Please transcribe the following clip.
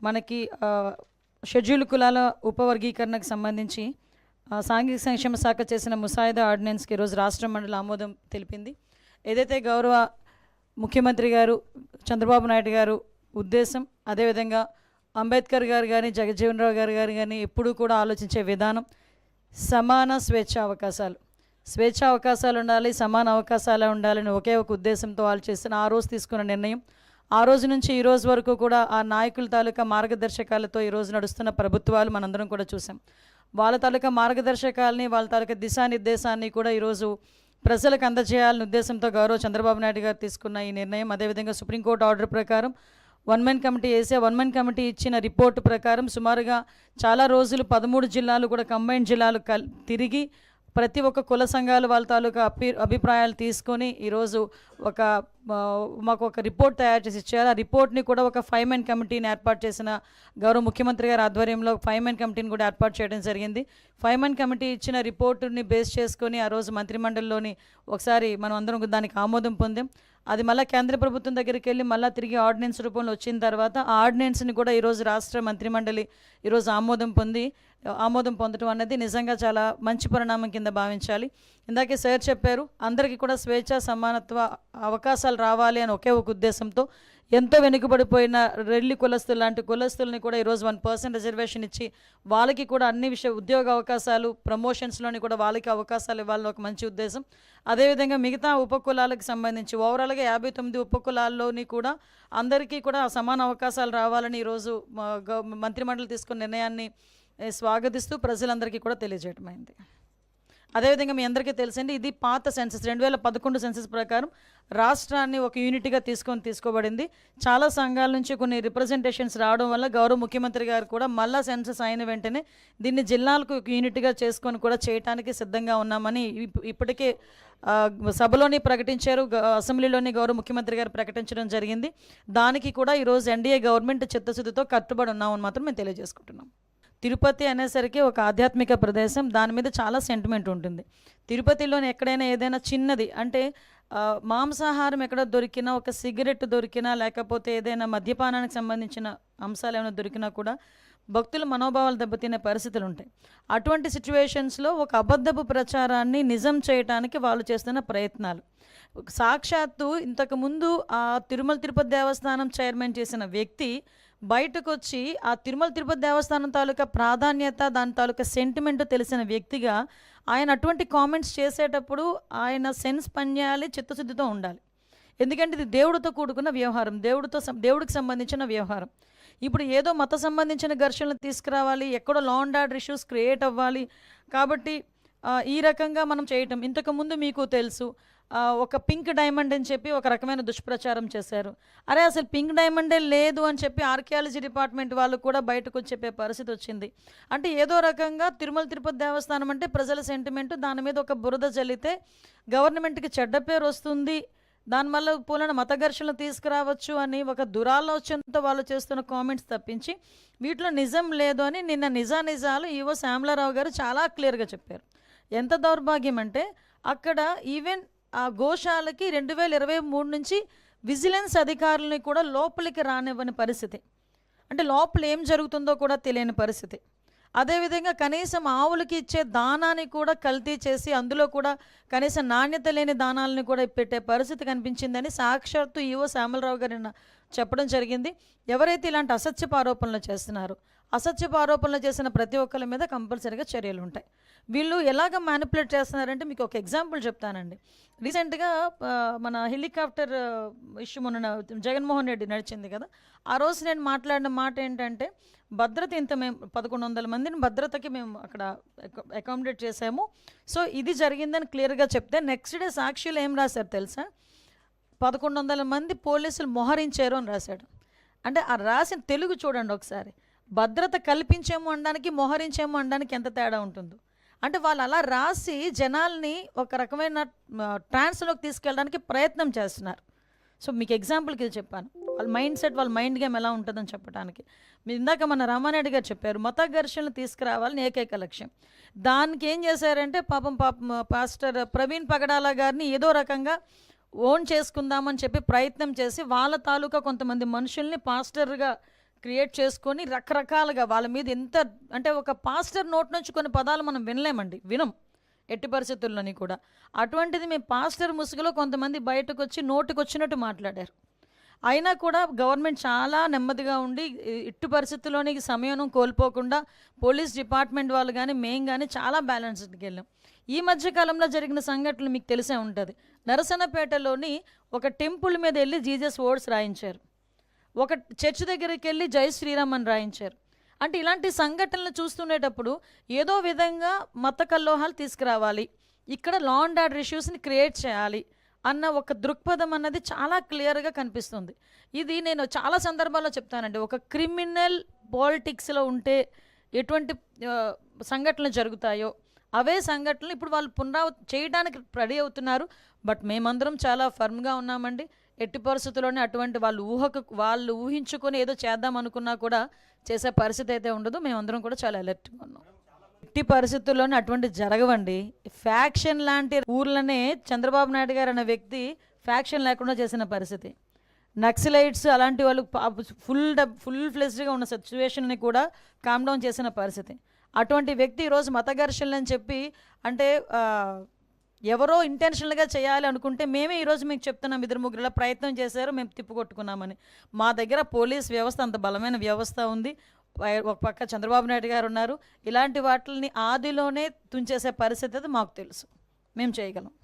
మనకి షెడ్యూల్ కులాల ఉపవర్గీకరణకు సంబంధించి సాంఘిక సంక్షేమ శాఖ చేసిన ముసాయిదా ఆర్డినెన్స్కి ఈరోజు రాష్ట్ర మండలి ఆమోదం తెలిపింది. ఏదైతే గౌరవ ముఖ్యమంత్రి గారు చంద్రబాబు నాయుడు గారు ఉద్దేశం, అదేవిధంగా అంబేద్కర్ గారు కానీ జగజ్జీవన్ రావు గారు కానీ ఎప్పుడూ కూడా ఆలోచించే విధానం సమాన స్వేచ్ఛా అవకాశాలు ఉండాలి, సమాన అవకాశాలు ఉండాలని ఒకే ఒక ఉద్దేశంతో వాళ్ళు చేసిన ఆ రోజు తీసుకున్న నిర్ణయం, ఆ రోజు నుంచి ఈ రోజు వరకు కూడా ఆ నాయకుల తాలూకా మార్గదర్శకాలతో ఈరోజు నడుస్తున్న ప్రభుత్వాలు మనందరం కూడా చూసాం. వాళ్ళ తాలూకా మార్గదర్శకాలని, వాళ్ళ తాలూకా దిశానిర్దేశాన్ని కూడా ఈరోజు ప్రజలకు అందజేయాలనే ఉద్దేశంతో గౌరవ చంద్రబాబు నాయుడు గారు తీసుకున్న ఈ నిర్ణయం, అదేవిధంగా సుప్రీంకోర్టు ఆర్డర్ ప్రకారం 1 man కమిటీ వేసే 1 man కమిటీ ఇచ్చిన రిపోర్టు ప్రకారం సుమారుగా చాలా రోజులు 13 జిల్లాలు కూడా కంబైన్డ్ జిల్లాలు తిరిగి ప్రతి ఒక్క కుల సంఘాలు వాళ్ళ తాలూకా అభిప్రాయాలు తీసుకొని ఈరోజు మాకు ఒక రిపోర్ట్ తయారు చేసి ఇచ్చారు. ఆ రిపోర్ట్ని కూడా ఒక 5 man కమిటీని ఏర్పాటు చేసిన గౌరవ ముఖ్యమంత్రి గారి ఆధ్వర్యంలో 5 man కమిటీని కూడా ఏర్పాటు చేయడం జరిగింది. 5 man కమిటీ ఇచ్చిన రిపోర్టుని బేస్ చేసుకొని ఆ రోజు మంత్రిమండలిలోని ఒకసారి మనం అందరం దానికి ఆమోదం పొందాం. అది మళ్ళీ కేంద్ర ప్రభుత్వం దగ్గరికి వెళ్ళి మళ్ళీ తిరిగి ఆర్డినెన్స్ రూపంలో వచ్చిన తర్వాత ఆ ఆర్డినెన్స్ని కూడా ఈరోజు రాష్ట్ర మంత్రిమండలి ఈరోజు ఆమోదం పొందడం అనేది నిజంగా చాలా మంచి పరిణామం కింద భావించాలి. ఇందాకే సార్ చెప్పారు, అందరికీ కూడా స్వేచ్ఛ సమానత్వ అవకాశాలు రావాలి అని ఒకే ఒక ఉద్దేశంతో ఎంతో వెనుకబడిపోయిన రెల్లి కులస్తులు లాంటి కులస్తుల్ని కూడా ఈరోజు 1% రిజర్వేషన్ ఇచ్చి వాళ్ళకి కూడా అన్ని ఉద్యోగ అవకాశాలు, ప్రమోషన్స్లోని కూడా వాళ్ళకి అవకాశాలు ఇవ్వాలని ఒక మంచి ఉద్దేశం. అదేవిధంగా మిగతా ఉపకులాలకు సంబంధించి ఓవరాల్గా 59 ఉపకులాల్లోని కూడా అందరికీ కూడా సమాన అవకాశాలు రావాలని ఈరోజు మంత్రిమండలి తీసుకున్న నిర్ణయాన్ని స్వాగతిస్తూ ప్రజలందరికీ కూడా తెలియజేయటం అయింది. అదేవిధంగా మీ అందరికీ తెలిసింది, ఇది పాత సెన్సస్ 2011 సెన్సస్ ప్రకారం రాష్ట్రాన్ని ఒక యూనిట్గా తీసుకోబడింది. చాలా సంఘాల నుంచి కొన్ని రిప్రజెంటేషన్స్ రావడం వల్ల గౌరవ ముఖ్యమంత్రి గారు కూడా మళ్ళా సెన్సస్ అయిన వెంటనే దీన్ని జిల్లాలకు ఒక యూనిట్గా చేసుకొని కూడా చేయడానికి సిద్ధంగా ఉన్నామని ఇప్పటికే సభలోని ప్రకటించారు, అసెంబ్లీలోని గౌరవ ముఖ్యమంత్రి గారు ప్రకటించడం జరిగింది. దానికి కూడా ఈరోజు ఎన్డీఏ గవర్నమెంట్ చిత్తశుద్ధితో కట్టుబడి ఉన్నామని మాత్రం మేము తెలియజేసుకుంటున్నాం. తిరుపతి అనేసరికి ఒక ఆధ్యాత్మిక ప్రదేశం, దాని మీద చాలా సెంటిమెంట్ ఉంటుంది. తిరుపతిలోని ఎక్కడైనా ఏదైనా చిన్నది అంటే మాంసాహారం ఎక్కడ దొరికినా, ఒక సిగరెట్ దొరికినా, లేకపోతే ఏదైనా మద్యపానానికి సంబంధించిన అంశాలు ఏమైనా దొరికినా కూడా భక్తుల మనోభావాలు దెబ్బతినే పరిస్థితులు ఉంటాయి. అటువంటి సిచ్యువేషన్స్లో ఒక అబద్ధపు ప్రచారాన్ని నిజం చేయడానికి వాళ్ళు చేస్తున్న ప్రయత్నాలు, సాక్షాత్తు ఇంతకుముందు ఆ తిరుపతి దేవస్థానం చైర్మన్ చేసిన వ్యక్తి బయటకు వచ్చి ఆ తిరుపతి దేవస్థానం తాలూకా ప్రాధాన్యత, దాని తాలూకా సెంటిమెంట్ తెలిసిన వ్యక్తిగా ఆయన అటువంటి కామెంట్స్ చేసేటప్పుడు ఆయన సెన్స్ పనిచేయాలి, చిత్తశుద్ధితో ఉండాలి. ఎందుకంటే ఇది దేవుడితో కూడుకున్న వ్యవహారం, దేవుడికి సంబంధించిన వ్యవహారం. ఇప్పుడు ఏదో మత సంబంధించిన ఘర్షణలు తీసుకురావాలి, ఎక్కడో law and order issues create అవ్వాలి కాబట్టి ఈ రకంగా మనం చేయటం. ఇంతకుముందు మీకు తెలుసు, ఒక పింక్ డైమండ్ అని చెప్పి ఒక రకమైన దుష్ప్రచారం చేశారు. అరే అసలు పింక్ డైమండే లేదు అని చెప్పి ఆర్కియాలజీ డిపార్ట్మెంట్ వాళ్ళు కూడా బయటకు వచ్చి చెప్పే పరిస్థితి వచ్చింది. అంటే ఏదో రకంగా తిరుపతి దేవస్థానం అంటే ప్రజల సెంటిమెంట్, దాని మీద ఒక బురద జల్లితే గవర్నమెంట్కి చెడ్డ పేరు వస్తుంది, దానివల్ల పూలన మత ఘర్షణలు తీసుకురావచ్చు అని ఒక దురాలోచనతో వాళ్ళు చేస్తున్న కామెంట్స్ తప్పించి వీటిలో నిజం లేదు అని నిన్న నిజాలు ఈవో శ్యామలారావు గారు చాలా క్లియర్గా చెప్పారు. ఎంత దౌర్భాగ్యం అంటే అక్కడ ఈవెన్ ఆ గోశాలకి 2023 నుంచి విజిలెన్స్ అధికారులని కూడా లోపలికి రానివ్వని పరిస్థితి, అంటే లోపల ఏం జరుగుతుందో కూడా తెలియని పరిస్థితి. అదేవిధంగా కనీసం ఆవులకి ఇచ్చే దానాన్ని కూడా కల్తీ చేసి అందులో కూడా కనీసం నాణ్యత లేని దానాలని కూడా పెట్టే పరిస్థితి కనిపించిందని సాక్షాత్తు ఈవో శ్యామలరావు గారు చెప్పడం జరిగింది. ఎవరైతే ఇలాంటి అసత్యపు ఆరోపణలు చేస్తున్నారో, అసత్యపు ఆరోపణలు చేసిన ప్రతి ఒక్కరి మీద కంపల్సరీగా చర్యలు ఉంటాయి. వీళ్ళు ఎలాగ మ్యానిపులేట్ చేస్తున్నారంటే మీకు ఒక ఎగ్జాంపుల్ చెప్తానండి. రీసెంట్గా మన హెలికాప్టర్ ఇష్యూ మొన్న జగన్మోహన్ రెడ్డి నడిచింది కదా, ఆ రోజు నేను మాట్లాడిన మాట ఏంటంటే భద్రత మేము 1100 మందిని భద్రతకి మేము అక్కడ అకామిడేట్ చేసాము, సో ఇది జరిగిందని క్లియర్గా చెప్తే నెక్స్ట్ డే సాక్షిలో ఏం రాశారు తెలుసా, 1100 మంది పోలీసులు మోహరించారు అని రాశాడు. అంటే ఆ రాసిన తెలుగు చూడండి ఒకసారి, భద్రత కల్పించేమో అనడానికి మోహరించేమో అనడానికి ఎంత తేడా ఉంటుందో. అంటే వాళ్ళు అలా రాసి జనాల్ని ఒక రకమైన ట్రాన్స్లోకి తీసుకెళ్ళడానికి ప్రయత్నం చేస్తున్నారు. సో మీకు ఎగ్జాంపుల్కి ఇది చెప్పాను, వాళ్ళ మైండ్ సెట్, వాళ్ళ మైండ్ గేమ్ ఎలా ఉంటుందని చెప్పడానికి. మీరు ఇందాక మన రామారెడ్డి గారు చెప్పారు, మత ఘర్షణలు తీసుకురావాలని ఏకైక లక్ష్యం. దానికి ఏం చేశారంటే పాపం పాస్టర్ ప్రవీణ్ పగడాల గారిని ఏదో రకంగా ఓన్ చేసుకుందామని చెప్పి ప్రయత్నం చేసి వాళ్ళ తాలూకా కొంతమంది మనుషుల్ని పాస్టర్గా క్రియేట్ చేసుకొని రకరకాలుగా వాళ్ళ మీద ఎంత అంటే ఒక పాస్టర్ నోట్ నుంచి కొన్ని పదాలు మనం వినలేమండి, వినం ఎట్టి పరిస్థితుల్లోని కూడా. అటువంటిది మేము పాస్టర్ ముసుగులో కొంతమంది బయటకు వచ్చి నోటికొచ్చినట్టు మాట్లాడారు. అయినా కూడా గవర్నమెంట్ చాలా నెమ్మదిగా ఉండి ఇట్టి పరిస్థితుల్లోని సమయం కోల్పోకుండా పోలీస్ డిపార్ట్మెంట్ వాళ్ళు కానీ మేము కానీ చాలా బ్యాలెన్స్డ్కి వెళ్ళాం. ఈ మధ్య కాలంలో జరిగిన సంఘటనలు మీకు తెలిసే ఉంటుంది. నరసన్నపేటలోని ఒక టెంపుల్ మీద వెళ్ళి జీసస్ వర్డ్స్ రాయించారు, ఒక చర్చ్ దగ్గరికి వెళ్ళి జై శ్రీరామ్ అని రాయించారు. అంటే ఇలాంటి సంఘటనలు చూస్తుండేటప్పుడు ఏదో విధంగా మత కల్లోహాలు తీసుకురావాలి, ఇక్కడ లా అండ్ ఆర్డర్ ఇష్యూస్ని క్రియేట్ చేయాలి అన్న ఒక దృక్పథం అన్నది చాలా క్లియర్గా కనిపిస్తుంది. ఇది నేను చాలా సందర్భాల్లో చెప్తానండి. ఒక క్రిమినల్ పాలిటిక్స్లో ఉంటే ఎటువంటి సంఘటనలు జరుగుతాయో అవే సంఘటనలు ఇప్పుడు వాళ్ళు చేయడానికి రెడీ అవుతున్నారు. బట్ మేమందరం చాలా ఫర్మ్గా ఉన్నామండి. ఎట్టి పరిస్థితుల్లోనే అటువంటి వాళ్ళు ఊహించుకొని ఏదో చేద్దాం అనుకున్నా కూడా చేసే పరిస్థితి అయితే ఉండదు. మేమందరం కూడా చాలా అలర్ట్గా ఉన్నాం. ఎట్టి పరిస్థితుల్లోనే అటువంటి జరగవండి. ఫ్యాక్షన్ లాంటి ఊర్లనే చంద్రబాబు నాయుడు గారు అనే వ్యక్తి ఫ్యాక్షన్ లేకుండా చేసిన పరిస్థితి. నక్సలైట్స్ అలాంటి వాళ్ళు ఫుల్ ఫ్లెజ్డ్గా ఉన్న సిచ్యువేషన్ని కూడా కామ్ డౌన్ చేసిన పరిస్థితి. అటువంటి వ్యక్తి ఈరోజు మత ఘర్షణలు అని చెప్పి అంటే ఎవరో ఇంటెన్షనల్గా చేయాలి అనుకుంటే మేమే ఈరోజు మీకు చెప్తున్నాం, 2-3 ఇలా ప్రయత్నం చేశారు, మేము తిప్పుకొట్టుకున్నామని. మా దగ్గర పోలీస్ వ్యవస్థ అంత బలమైన వ్యవస్థ ఉంది. ఒక పక్క చంద్రబాబు నాయుడు గారు ఉన్నారు. ఇలాంటి వాటిని ఆదిలోనే తుంచేసే పరిస్థితి అది మాకు తెలుసు, మేము చేయగలం.